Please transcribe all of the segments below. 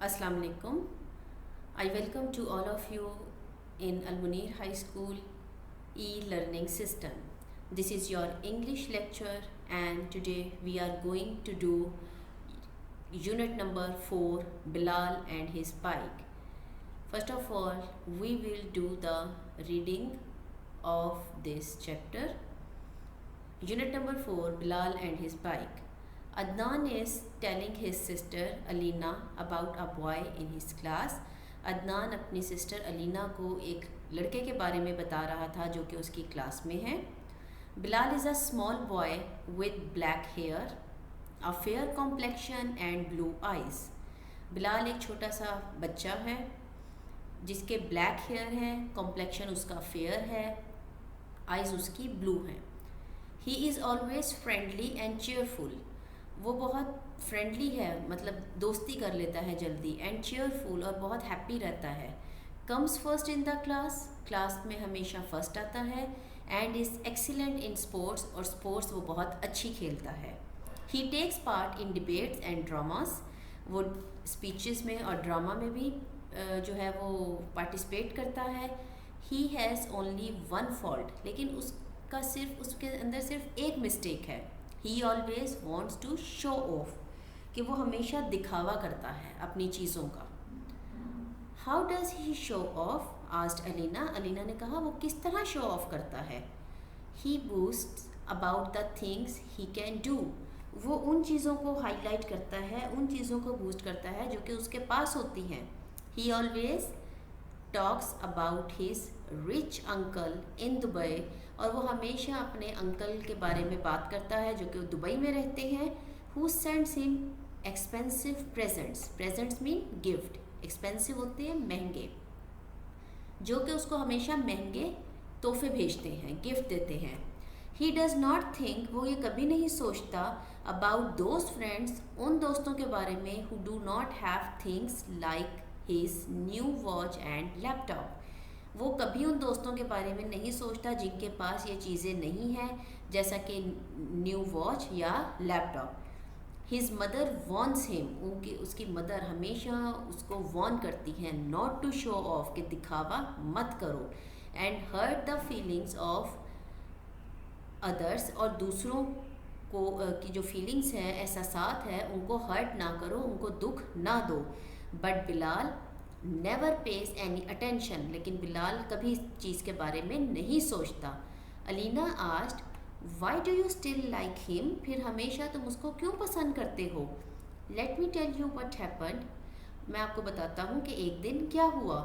Assalamu alaikum. I welcome to all of you in Al Munir High School e-learning system. This is your English lecture and today we are going to do unit number 4, Bilal and his bike. First of all, we will do the reading of this chapter. Unit number 4, Bilal and his bike. Adnan is telling his sister Alina about a boy in his class. Adnan अपनी sister Alina को एक लड़के के बारे में बता रहा था जो कि उसकी क्लास में है. Bilal is a small boy with black hair, a fair complexion and blue eyes. Bilal एक छोटा सा बच्चा है जिसके ब्लैक हेयर हैं, कॉम्प्लेक्शन उसका फेयर है, आइज़ उसकी ब्लू हैं. He is always friendly and cheerful. वो बहुत फ्रेंडली है, मतलब दोस्ती कर लेता है जल्दी, एंड चेयरफुल और बहुत हैप्पी रहता है. Comes first in the class, class में हमेशा फर्स्ट आता है. And is excellent in sports, और स्पोर्ट्स वो बहुत अच्छी खेलता है. He takes part in debates and dramas. वो स्पीचेस में और ड्रामा में भी जो है वो पार्टिसिपेट करता है. He has only one fault, लेकिन उसका सिर्फ उसके अंदर सिर्फ एक मिस्टेक है. He always wants to show off, कि वो हमेशा दिखावा करता है अपनी चीज़ों का. How does he show off, asked Alina. Alina ने कहा वो किस तरह शो ऑफ करता है. He boasts about the things he can do. वो उन चीज़ों को हाईलाइट करता है, उन चीज़ों को बूस्ट करता है जो कि उसके पास होती हैं. ही always talks about his rich uncle in Dubai. और वो हमेशा अपने अंकल के बारे में बात करता है जो कि दुबई में रहते हैं. Who sends him expensive presents. Presents mean gift. Expensive होते हैं महंगे, जो कि उसको हमेशा महंगे तोहफे भेजते हैं, गिफ्ट देते हैं. ही डज़ नॉट थिंक, वो ये कभी नहीं सोचता, अबाउट दोज फ्रेंड्स, उन दोस्तों के बारे में, who do not have things like his new watch and laptop. वो कभी उन दोस्तों के बारे में नहीं सोचता जिनके पास ये चीज़ें नहीं हैं, जैसा कि न्यू वॉच या laptop. His mother warns him, उसकी मदर हमेशा उसको वॉर्न करती हैं, नॉट टू शो ऑफ, कि दिखावा मत करो. And hurt the feelings of others, और दूसरों को की जो फीलिंग्स हैं, एहसासात है, उनको हर्ट ना करो, उनको दुख ना दो. But Bilal never page any attention, लेकिन बिलाल कभी इस चीज़ के बारे में नहीं सोचता. Alina asked, why do you still like him, फिर हमेशा तुम उसको क्यों पसंद करते हो. Let me tell you what happened, मैं आपको बताता हूँ कि एक दिन क्या हुआ.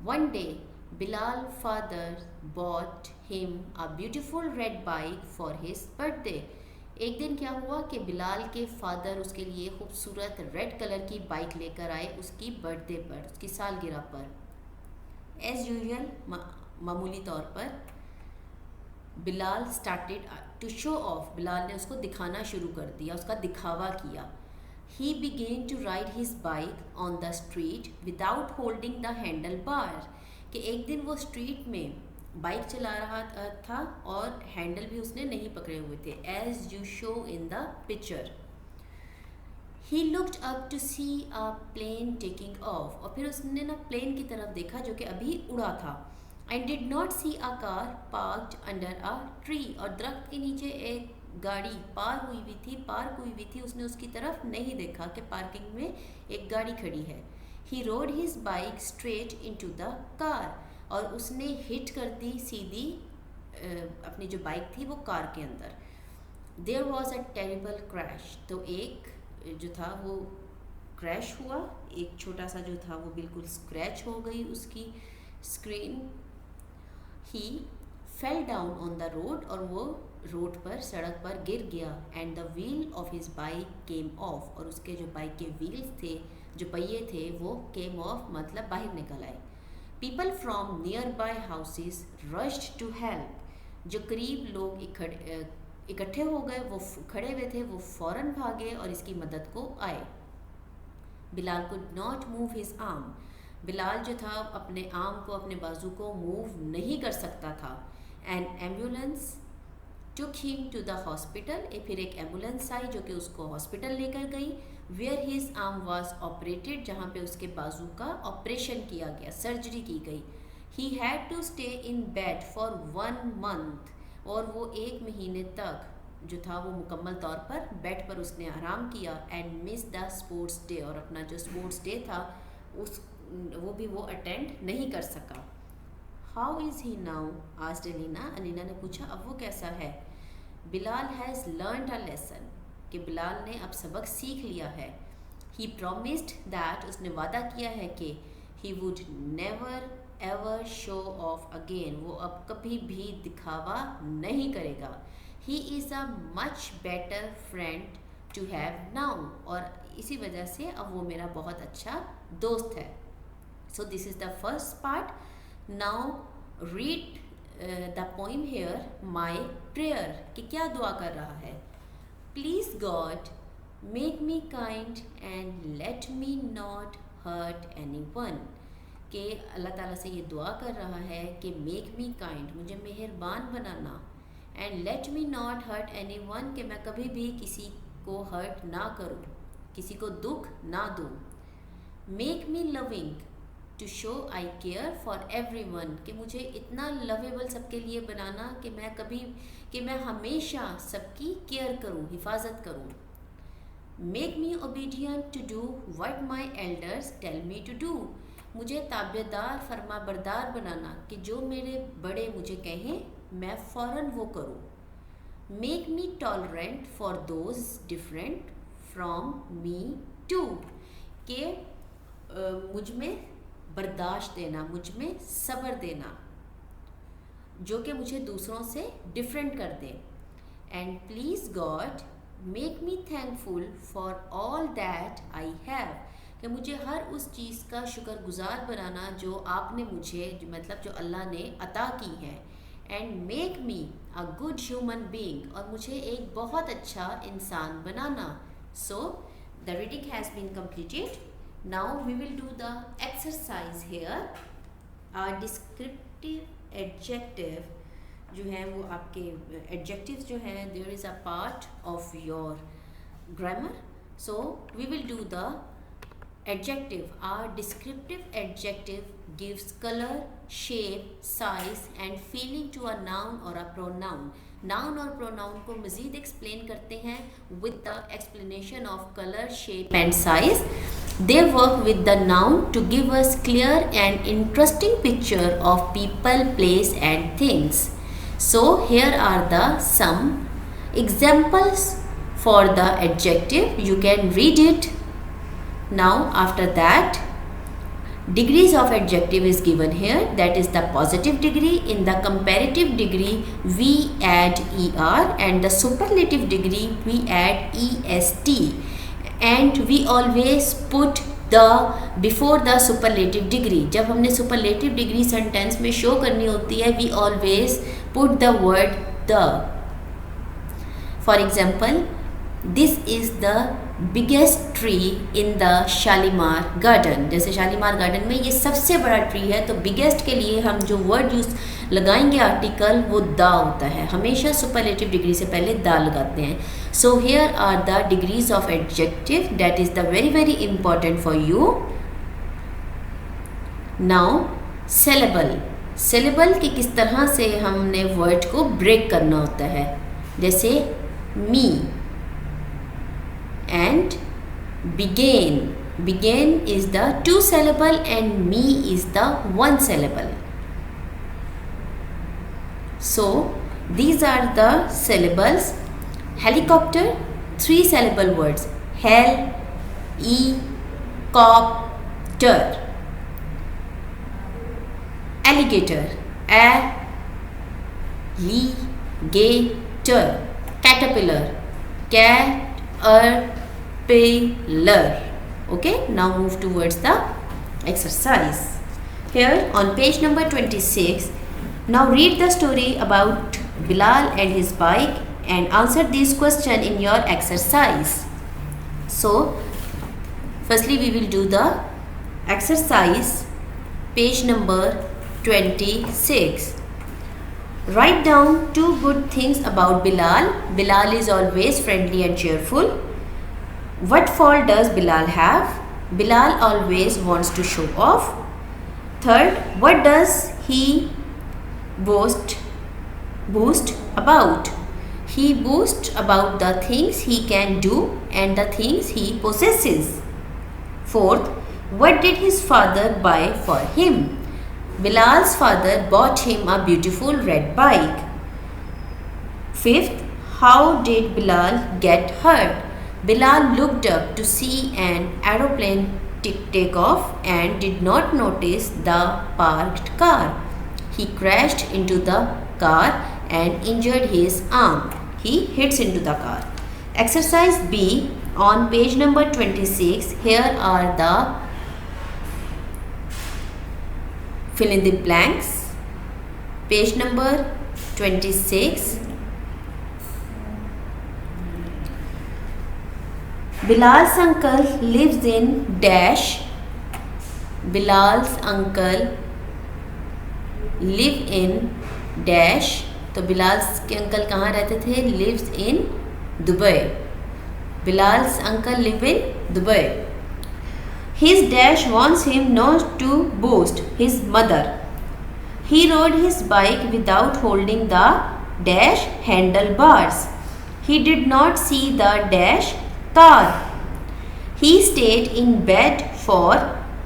One day Bilal father bought him a beautiful red bike for his birthday. एक दिन क्या हुआ कि बिलाल के फादर उसके लिए खूबसूरत रेड कलर की बाइक लेकर आए उसकी बर्थडे पर, उसकी सालगिरह पर. एज़ यूजुअल, मामूली तौर पर Bilal started to show off. Bilal ने उसको दिखाना शुरू कर दिया, उसका दिखावा किया. He began to ride his bike on the street without holding the handle bar. कि एक दिन वो स्ट्रीट में बाइक चला रहा था और हैंडल भी उसने नहीं पकड़े हुए थे, as you show in the picture. He looked up to see a plane taking off, और फिर उसने ना प्लेन की तरफ देखा जो कि अभी उड़ा था. And did not see a car parked under a tree, और दरख्त के नीचे एक गाड़ी पार्क हुई हुई थी. उसने उसकी तरफ नहीं देखा कि पार्किंग में एक गाड़ी खड़ी है. He rode his bike straight into the car, और उसने हिट कर दी सीधी अपनी जो बाइक थी वो कार के अंदर. There was a terrible crash, तो एक जो था वो क्रैश हुआ. एक छोटा सा जो था वो बिल्कुल स्क्रैच हो गई उसकी screen. He fell down on the road, और वो रोड पर, सड़क पर गिर गया. And the wheel of his bike came of, और उसके जो बाइक के व्हील्स थे, जो पहिए थे, वो केम ऑफ मतलब बाहर निकल आए. People from nearby houses rushed to help. जो करीब लोग इकट्ठे हो गए, वो खड़े हुए थे, वो फ़ौरन भागे और इसकी मदद को आए. Bilal could not move his arm. Bilal जो था अपने आर्म को, अपने बाजू को मूव नहीं कर सकता था. An ambulance took him to the hospital. फिर एक एम्बुलेंस आई जो कि उसको हॉस्पिटल लेकर गई. Where his arm was operated, जहाँ पे उसके बाजू का ऑपरेशन किया गया, सर्जरी की गई। He had to stay in bed for 1 month, और वो 1 महीने तक जो था वो मुकम्मल तौर पर बेड पर उसने आराम किया। And miss the sports day, और अपना जो स्पोर्ट्स डे था उस वो भी वो अटेंड नहीं कर सका। How is he now, asked Alina, Alina ने पूछा अब वो कैसा है। Bilal has learned a lesson, कि बिलाल ने अब सबक सीख लिया है। ही प्रोमिस्ड दैट, उसने वादा किया है कि he would never ever show off again, वो अब कभी भी दिखावा नहीं करेगा। He is a much better friend to have now, और इसी वजह से अब वो मेरा बहुत अच्छा दोस्त है। So this is the first part. Now read the poem here, my prayer, कि क्या दुआ कर रहा है। Please God make me kind and let me not hurt any one, कि अल्लाह ताला से ये दुआ कर रहा है कि मेक मी काइंड, मुझे मेहरबान बनाना, and let me not hurt any one, कि मैं कभी भी किसी को हर्ट ना करूँ, किसी को दुख ना दूँ। Make me loving to show I care for everyone, कि मुझे इतना लवेबल सबके लिए बनाना कि मैं हमेशा सबकी केयर करूँ, हिफाजत करूँ। Make me obedient to do what my elders tell me to do, मुझे ताबेदार फरमा बरदार बनाना, कि जो मेरे बड़े मुझे कहें मैं फ़ौरन वो करूँ। Make me tolerant for those different from me too, कि मुझ में बर्दाश्त देना, मुझ में सब्र देना, जो कि मुझे दूसरों से डिफरेंट कर दे। And please God make me thankful for all that I have, कि मुझे हर उस चीज़ का शुक्रगुजार बनाना जो आपने मुझे, मतलब जो अल्लाह ने अता की है। And make me a good human being, और मुझे एक बहुत अच्छा इंसान बनाना। So the reading has been completed. Now we will do the exercise here. Our descriptive adjective जो है वो आपके adjectives जो हैं, there is a part of your grammar. So we will do the adjective. Our descriptive adjective gives color, shape, size and feeling to a noun or a pronoun. Noun और pronoun को मज़ीद explain करते हैं with the explanation of colour, shape and size. They work with the noun to give us clear and interesting picture of people, place and things. So here are the some examples for the adjective. You can read it. Now after that, degrees of adjective is given here, that is the positive degree. In the comparative degree we add er, and the superlative degree we add est, and we always put the before the superlative degree. जब हमने superlative degree sentence में show करनी होती है, we always put the word the. For example, this is the biggest tree in the Shalimar garden. जैसे Shalimar garden में ये सबसे बड़ा ट्री है, तो बिगेस्ट के लिए हम जो वर्ड यूज लगाएंगे आर्टिकल, वो दा होता है. हमेशा सुपरलेटिव डिग्री से पहले दा लगाते हैं. So here are the degrees of adjective, that is the very very important for you. Now syllable. Syllable की किस तरह से हमने वर्ड को ब्रेक करना होता है. जैसे मी and begin. Begin is the 2 syllable and me is the 1 syllable. So these are the syllables. Helicopter, 3 syllable words. Hel, e, copter. Alligator, a, li, gator. Caterpillar, cat, pillar. Okay, now move towards the exercise. Here on page number 26, now read the story about Bilal and his bike and answer these questions in your exercise. So firstly we will do the exercise, page number 26. Write down 2 good things about Bilal. Bilal is always friendly and cheerful. What fault does Bilal have? Bilal always wants to show off. Third, what does he boast about? He boasts about the things he can do and the things he possesses. Fourth, what did his father buy for him? Bilal's father bought him a beautiful red bike. Fifth, how did Bilal get hurt? Bilal looked up to see an aeroplane take off and did not notice the parked car. He crashed into the car and injured his arm. He hits into the car. Exercise B on page number 26. Here are the fill in the blanks. Page number 26. Bilal's uncle lives in dash. Bilal's uncle live in dash. तो बिलाल के uncle कहाँ रहते थे? Lives in Dubai. Bilal's uncle live in Dubai. His dash wants him not to boast his mother. He rode his bike without holding the dash handlebars. He did not see the dash car. He stayed in bed for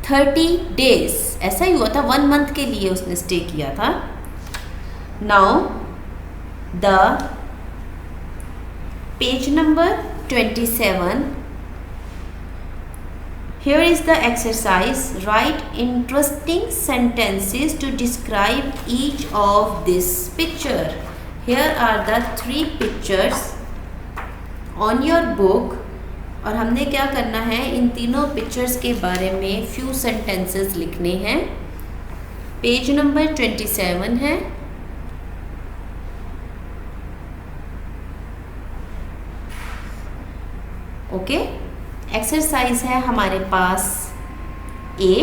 30 days. ऐसा ही हुआ था, 1 month के लिए उसने stay किया था. Now the page number 27. Here is the exercise. Write interesting sentences to describe each of this picture. Here are the 3 pictures on your book. और हमने क्या करना है, इन तीनों पिक्चर्स के बारे में few sentences लिखने हैं. पेज नंबर 27 है. ओके. एक्सरसाइज है हमारे पास ए.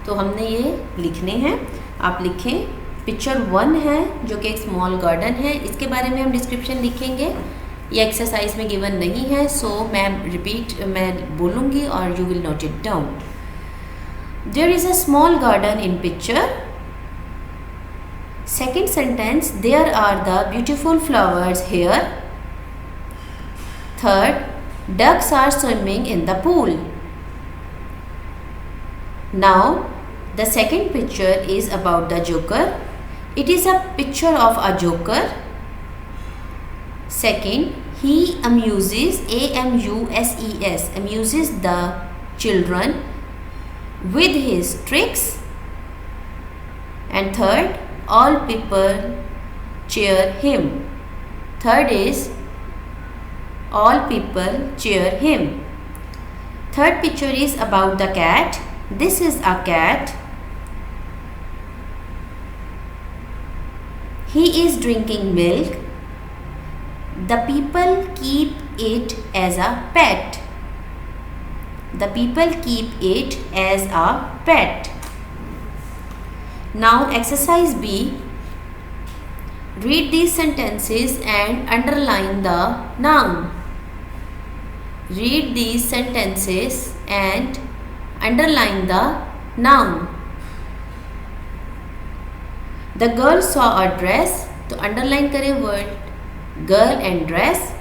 तो हमने ये लिखने हैं. आप लिखें. पिक्चर 1 है जो कि एक स्मॉल गार्डन है. इसके बारे में हम डिस्क्रिप्शन लिखेंगे. ये एक्सरसाइज में गिवन नहीं है, सो मैं बोलूँगी और you will note it down. There is a small garden in picture. Second sentence, there are the beautiful flowers here. Third, ducks are swimming in the pool. Now, the second picture is about the joker. It is a picture of a joker. Second, he amuses, A-M-U-S-E-S, amuses the children with his tricks. And third, all people cheer him. Third is all people cheer him. Third picture is about the cat. This is a cat. He is drinking milk. The people keep it as a pet. The people keep it as a pet. Now exercise B. Read these sentences and underline the noun. Read these sentences and underline the noun. The girl saw a dress. तो underline करें word girl and dress.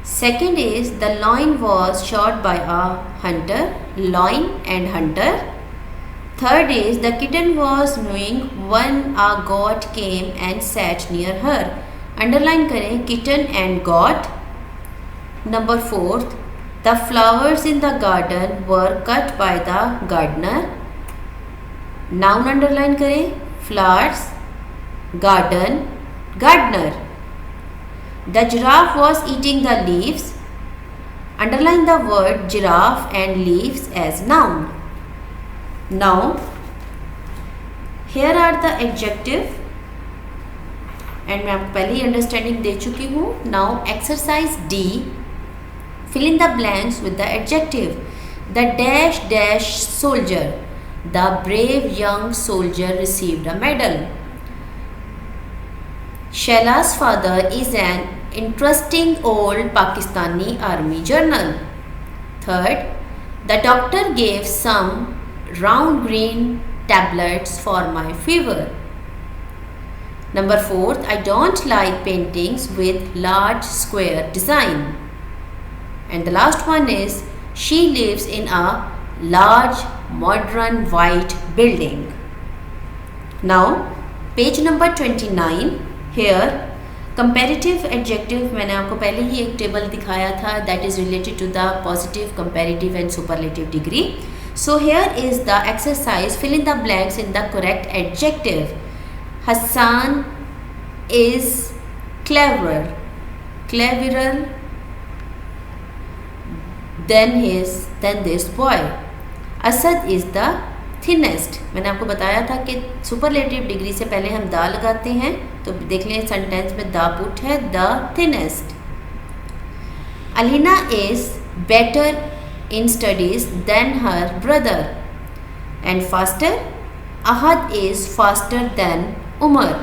Second is the lion was shot by a hunter. Lion and hunter. Third is the kitten was mewing when a goat came and sat near her. Underline करें kitten and goat. Number 4th, the flowers in the garden were cut by the gardener. Noun underline करें flowers, garden, gardener. The giraffe was eating the leaves. Underline the word giraffe and leaves as noun. Now, here are the adjective and मैं आपको पहले ही understanding दे चुकी हूँ. Now, exercise D. Fill in the blanks with the adjective. The dash dash soldier. The brave young soldier received a medal. Shaila's father is an interesting old Pakistani army journal. Third, the doctor gave some round green tablets for my fever. Number 4, I don't like paintings with large square design. And the last one is, she lives in a large modern white building. Now, page number 29, here comparative adjective मैंने आपको पहले ही एक table दिखाया था, that is related to the positive, comparative and superlative degree. So here is the exercise, fill in the blanks in the correct adjective. Hassan is cleverer than this boy. Asad is the thinnest. मैंने आपको बताया था कि superlative degree से पहले हम दा लगाते हैं, तो देख लें सेंटेंस में दा पुट है, the thinnest. Alina is better in studies than her brother and faster. Ahad is faster than Umar.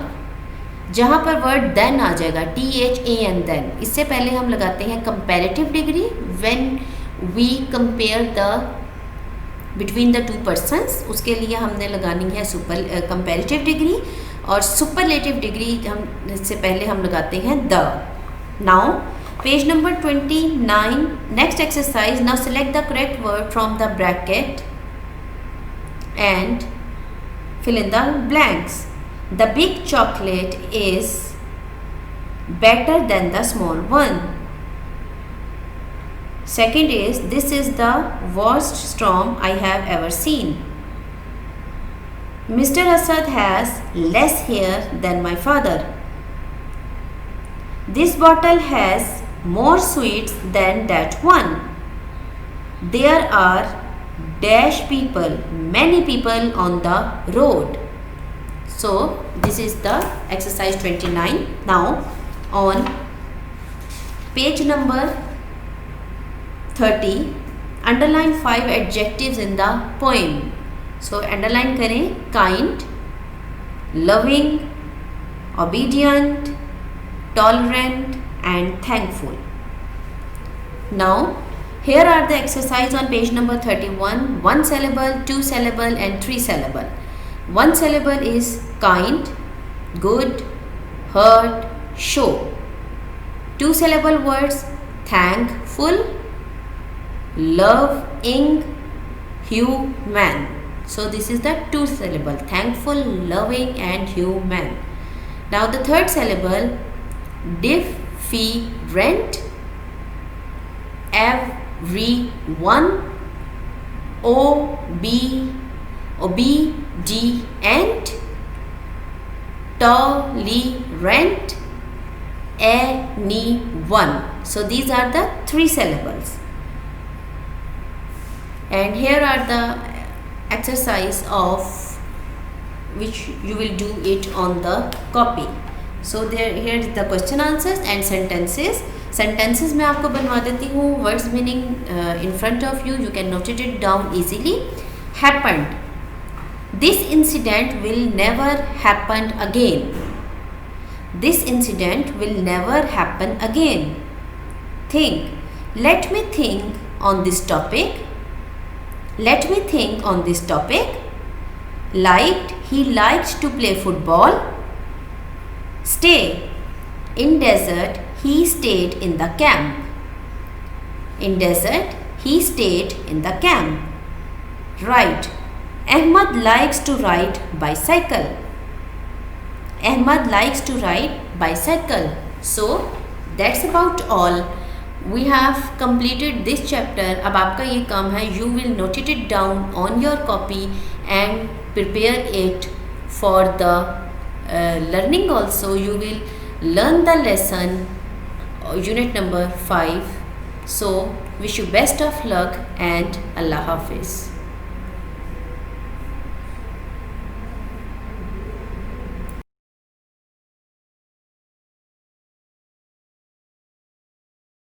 जहाँ पर वर्ड देन आ जाएगा, THAN देन, इससे पहले हम लगाते हैं comparative degree when we compare the between the two persons. उसके लिए हमने लगानी है कंपैरेटिव डिग्री, और सुपरलेटिव डिग्री हम इससे पहले हम लगाते हैं the. Now page number 29, next exercise. Now select the correct word from the bracket and fill in the blanks. The big chocolate is better than the small one. Second is, this is the worst storm I have ever seen. Mr. Asad has less hair than my father. This bottle has more sweets than that one. There are dash people, many people on the road. So this is the exercise 29. Now on page number 30, underline 5 adjectives in the poem. So underline करें kind, loving, obedient, tolerant and thankful. Now here are the exercise on page number 31. 1 syllable, 2 syllable and 3 syllable. 1 syllable is kind, good, hurt, show. 2 syllable words, thankful, loving, human. So this is the 2 syllable, thankful, loving and human. Now the 3rd syllable, different, everyone, obedient, tolerant, anyone. So these are the 3 syllables. And here are the exercise of which you will do it on the copy. So here is the question answers and sentences. Sentences में आपको बनवा देती हूँ words meaning in front of you. You can note it down easily. Happened. This incident will never happen again. This incident will never happen again. Think. Let me think on this topic. Let me think on this topic. Liked. He liked to play football. Stay. In desert, he stayed in the camp. In desert, he stayed in the camp. Ride. Ahmad likes to ride bicycle. Ahmad likes to ride bicycle. So that's about all. We have completed this chapter. अब आपका ये काम है, you will note it down on your copy and prepare it for the learning also. You will learn the lesson unit number 5. So wish you best of luck and Allah Hafiz.